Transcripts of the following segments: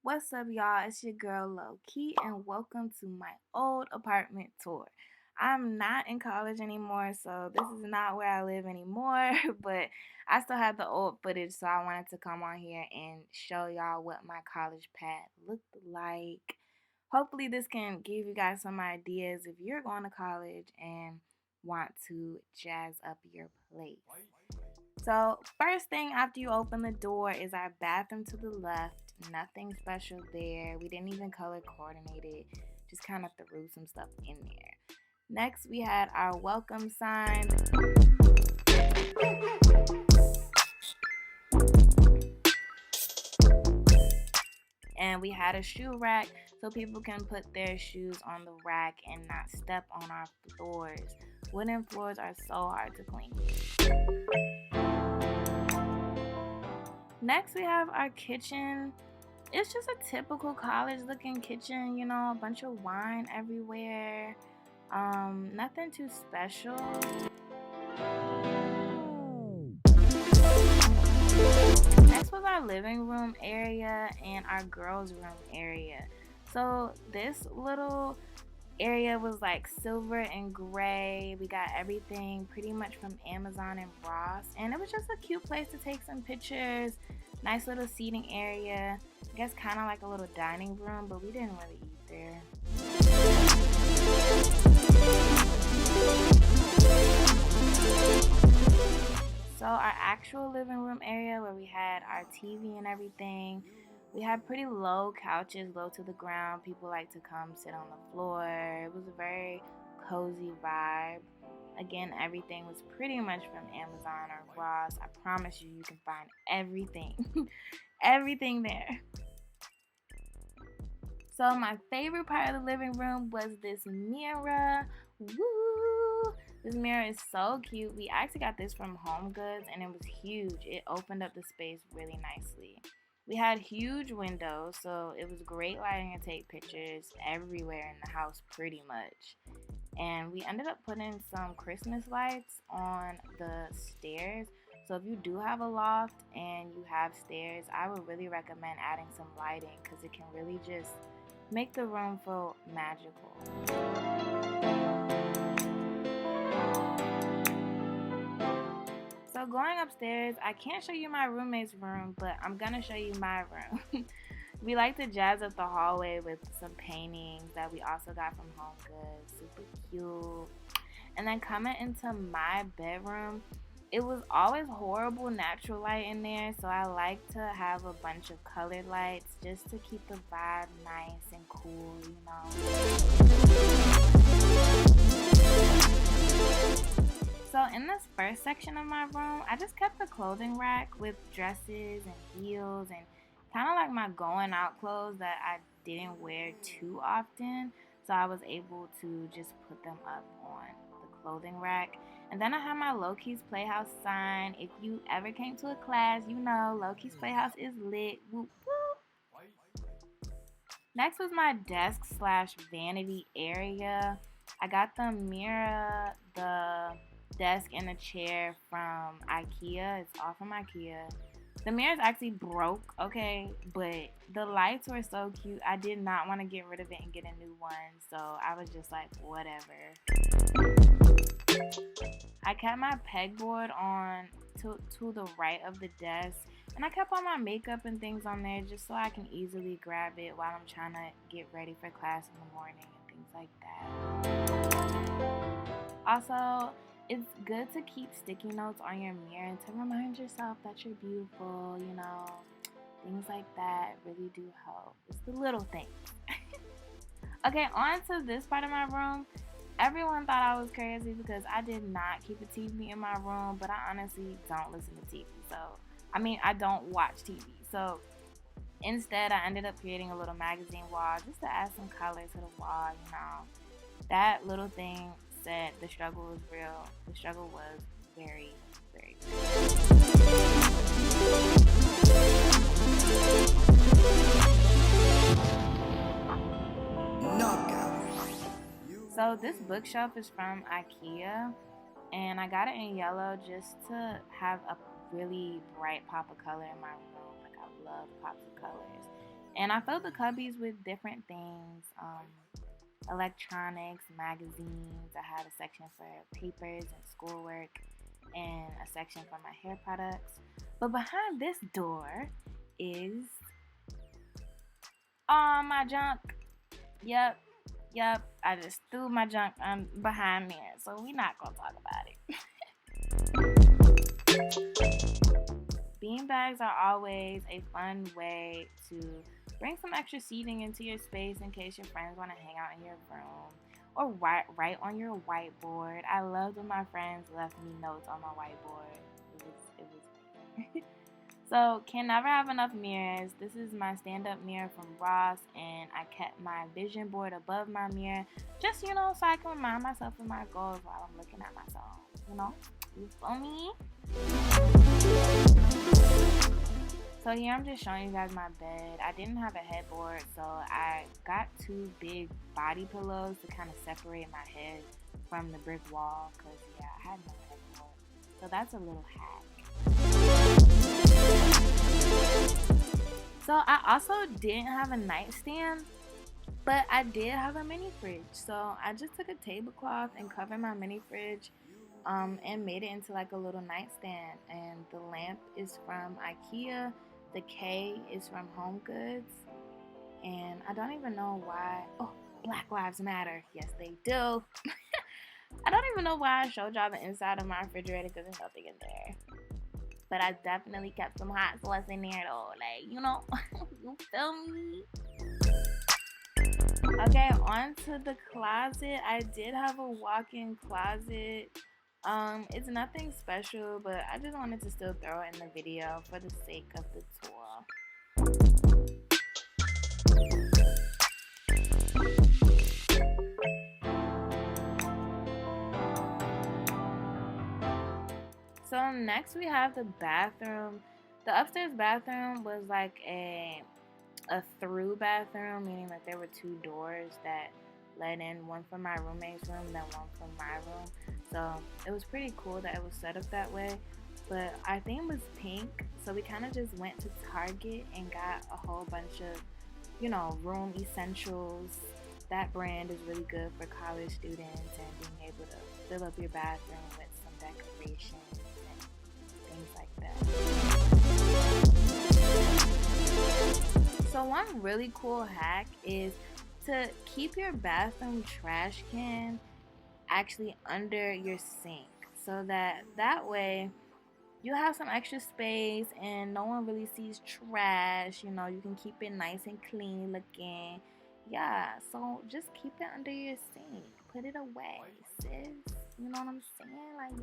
What's up, y'all? It's your girl Low Key, and welcome to my old apartment tour. I'm not in college anymore, so this is not where I live anymore, but I still have the old footage, so I wanted to come on here and show y'all what my college pad looked like. Hopefully, this can give you guys some ideas if you're going to college and want to jazz up your place. So, first thing after you open the door is our bathroom to the left. Nothing special there. We didn't even color coordinate it. Just kind of threw some stuff in there. Next, we had our welcome sign. And we had a shoe rack so people can put their shoes on the rack and not step on our floors. Wooden floors are so hard to clean. Next, we have our kitchen. It's just a typical college looking kitchen, you know, a bunch of wine everywhere. Nothing too special. Next was our living room area and our girls' room area. So this little area was like silver and gray. We got everything pretty much from Amazon and Ross, and it was just a cute place to take some pictures. Nice little seating area. I guess kind of like a little dining room, but we didn't really eat there. So our actual living room area where we had our TV and everything, we had pretty low couches, low to the ground. People like to come sit on the floor. It was a very cozy vibe. Again, everything was pretty much from Amazon or Ross. I promise you, you can find everything. Everything there. So my favorite part of the living room was this mirror. Woo! This mirror is so cute. We actually got this from Home Goods and it was huge. It opened up the space really nicely. We had huge windows, so it was great lighting to take pictures everywhere in the house pretty much. And we ended up putting some Christmas lights on the stairs. So if you do have a loft and you have stairs, I would really recommend adding some lighting because it can really just make the room feel magical. So going upstairs, I can't show you my roommate's room, but I'm gonna show you my room. We like to jazz up the hallway with some paintings that we also got from Home Goods. Super cute. And then coming into my bedroom, it was always horrible natural light in there, so I like to have a bunch of colored lights just to keep the vibe nice and cool, you know. So in this first section of my room, I just kept a clothing rack with dresses and heels and kind of like my going out clothes that I didn't wear too often. So I was able to just put them up on the clothing rack. And then I have my Loki's Playhouse sign. If you ever came to a class, you know Loki's Playhouse is lit. Whoop, whoop. Next was my desk slash vanity area. I got the mirror, the desk, and the chair from IKEA. It's all from IKEA. The mirror is actually broke, okay, but the lights were so cute. I did not want to get rid of it and get a new one, so I was just like, whatever. I kept my pegboard on to the right of the desk, and I kept all my makeup and things on there just so I can easily grab it while I'm trying to get ready for class in the morning and things like that. Also, it's good to keep sticky notes on your mirror and to remind yourself that you're beautiful, you know. Things like that really do help. It's the little things. Okay, on to this part of my room. Everyone thought I was crazy because I did not keep a TV in my room, but I honestly don't listen to TV. So, I don't watch TV. So, instead, I ended up creating a little magazine wall just to add some color to the wall, you know. That little thing said the struggle was real. The struggle was very, very real. So this bookshelf is from IKEA, and I got it in yellow just to have a really bright pop of color in my room. Like I love pops of colors. And I filled the cubbies with different things, electronics, magazines. I had a section for papers and schoolwork, and a section for my hair products. But behind this door is all my junk. Yep. I just threw my junk behind me, so we're not gonna talk about it. Beanbags are always a fun way to bring some extra seating into your space in case your friends want to hang out in your room or write on your whiteboard. I loved when my friends left me notes on my whiteboard. It was So, can never have enough mirrors. This is my stand-up mirror from Ross, and I kept my vision board above my mirror, just, so I can remind myself of my goals while I'm looking at myself, You feel me? So here I'm just showing you guys my bed. I didn't have a headboard, so I got 2 big body pillows to kind of separate my head from the brick wall, because, I had no headboard. So that's a little hack. So I also didn't have a nightstand, but I did have a mini fridge. So I just took a tablecloth and covered my mini fridge and made it into like a little nightstand. And the lamp is from IKEA. The K is from Home Goods. And I don't even know why. Oh, Black Lives Matter. Yes, they do. I don't even know why I showed y'all the inside of my refrigerator because there's nothing in there. But I definitely kept some hot sauce in there though. Like, you feel me? Okay, on to the closet. I did have a walk-in closet. It's nothing special, but I just wanted to still throw it in the video for the sake of the tour. So next we have the bathroom. The upstairs bathroom was like a through bathroom, meaning that there were 2 doors that led in, one from my roommate's room, then one from my room. So it was pretty cool that it was set up that way. But our theme was pink, so we kind of just went to Target and got a whole bunch of, room essentials. That brand is really good for college students and being able to fill up your bathroom with some decorations and things like that. So one really cool hack is to keep your bathroom trash can actually under your sink, so that way you have some extra space and no one really sees trash. You can keep it nice and clean looking. So just keep it under your sink. Put it away, sis. You know what I'm saying? Like,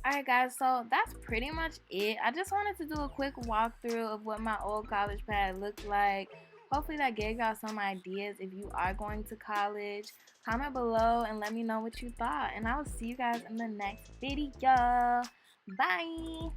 Alright guys, so that's pretty much it. I just wanted to do a quick walkthrough of what my old college pad looked like. Hopefully that gave y'all some ideas if you are going to college. Comment below and let me know what you thought. And I will see you guys in the next video. Bye!